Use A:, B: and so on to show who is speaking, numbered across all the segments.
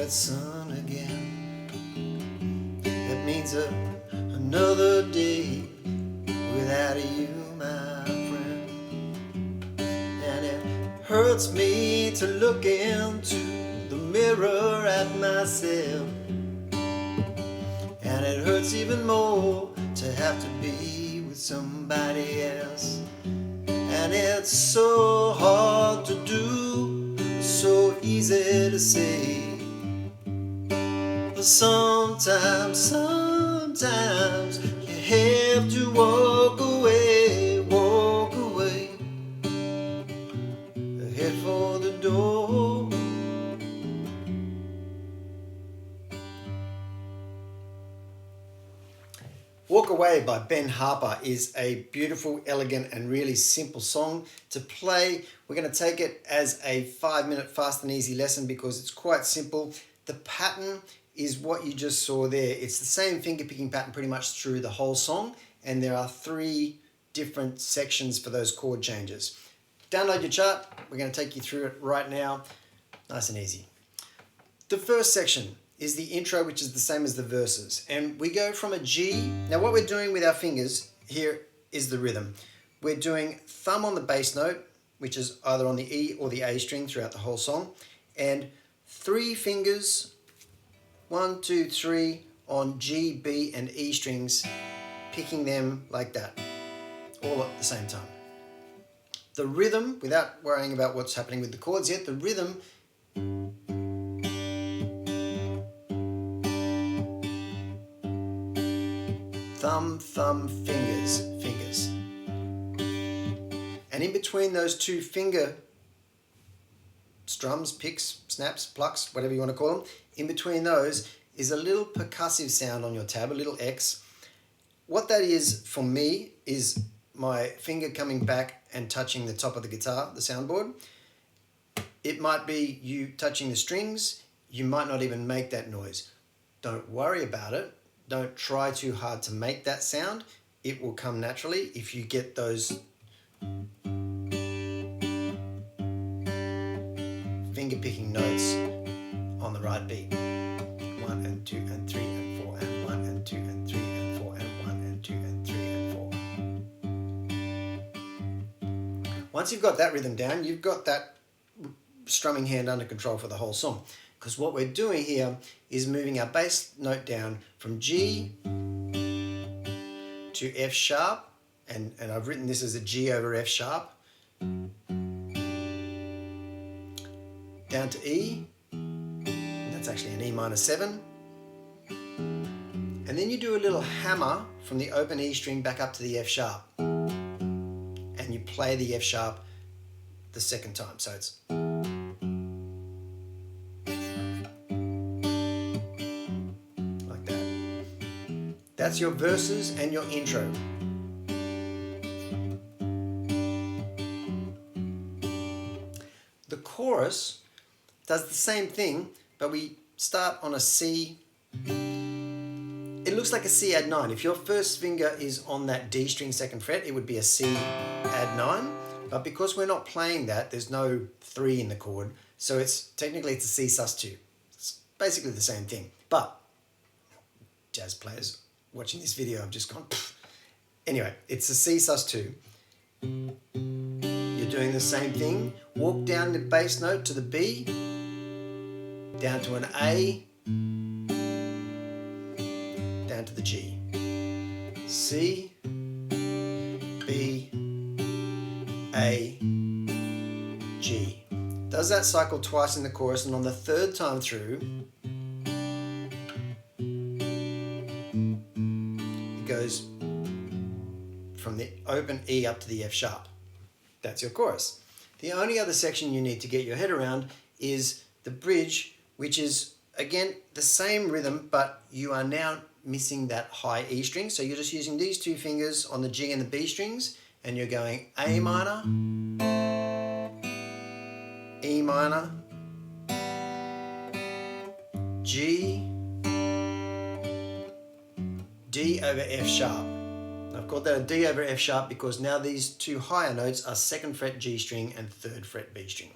A: that sun again. It means another day without you, my friend. And it hurts me to look into the mirror at myself. And it hurts even more to have to be with somebody else. And it's so hard to do, so easy to say. But sometimes you have to walk away, head for the door. Walk Away by Ben Harper is a beautiful, elegant, and really simple song to play. We're going to take it as a 5-minute fast and easy lesson because it's quite simple. The pattern is what you just saw there. It's the same finger picking pattern pretty much through the whole song, and there are 3 different sections for those chord changes. Download your chart. We're going to take you through it right now. Nice and easy. The first section is the intro, which is the same as the verses. And we go from a G. Now what we're doing with our fingers here is the rhythm. We're doing thumb on the bass note, which is either on the E or the A string throughout the whole song, and 3 fingers, 1, 2, 3, on G, B, and E strings, picking them like that, all at the same time. The rhythm, without worrying about what's happening with the chords yet, the rhythm thumb, thumb, fingers, fingers. And in between those 2 finger strums, picks, snaps, plucks, whatever you want to call them, in between those is a little percussive sound on your tab, a little X. What that is for me is my finger coming back and touching the top of the guitar, the soundboard. It might be you touching the strings. You might not even make that noise. Don't worry about it. Don't try too hard to make that sound. It will come naturally if you get those finger picking notes on the right beat. 1 and 2 and 3 and 4 and 1 and 2 and 3 and 4 and 1 and 2 and 3 and 4. Once you've got that rhythm down, you've got that strumming hand under control for the whole song. Because what we're doing here is moving our bass note down from G to F sharp, and I've written this as a G over F sharp, down to E, and that's actually an E minor 7, and then you do a little hammer from the open E string back up to the F sharp, and you play the F sharp the second time, so it's that's your verses and your intro. The chorus does the same thing, but we start on a C. It looks like a C add 9. If your first finger is on that D string 2nd fret, it would be a C add 9. But because we're not playing that, there's no 3 in the chord, so technically it's a C sus2. It's basically the same thing. But jazz players watching this video, I've just gone, pfft. Anyway, it's a C sus2. You're doing the same thing. Walk down the bass note to the B, down to an A, down to the G. C, B, A, G. Does that cycle twice in the chorus, and on the 3rd time through, goes from the open E up to the F sharp. That's your chorus. The only other section you need to get your head around is the bridge, which is again the same rhythm, but you are now missing that high E string. So you're just using these 2 fingers on the G and the B strings, and you're going A minor, E minor, G, D over F sharp. I've called that a D over F sharp because now these 2 higher notes are 2nd fret G string and 3rd fret B string.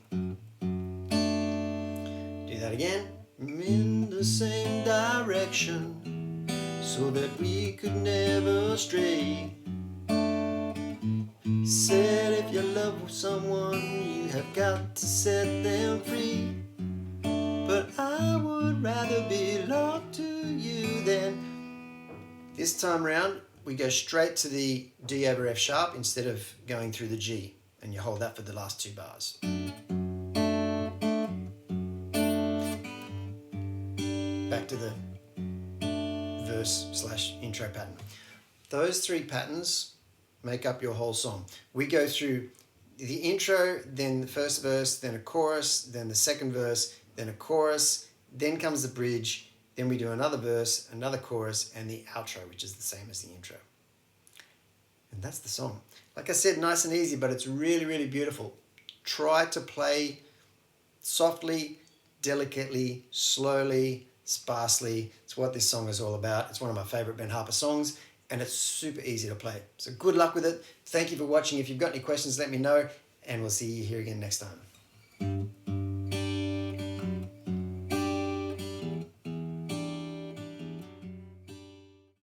A: Do that again. in the same direction so that we could never stray. Said if you love someone, you have got to set them free. But I would rather belong to you than... This time round, we go straight to the D over F sharp instead of going through the G. And you hold that for the last 2 bars. Back to the verse/intro pattern. Those 3 patterns make up your whole song. We go through the intro, then the first verse, then a chorus, then the second verse, then a chorus, then comes the bridge, then we do another verse, another chorus, and the outro, which is the same as the intro. And that's the song. Like I said, nice and easy, but it's really, really beautiful. Try to play softly, delicately, slowly, sparsely. It's what this song is all about. It's one of my favorite Ben Harper songs, and it's super easy to play. So good luck with it. Thank you for watching. If you've got any questions, let me know, and we'll see you here again next time.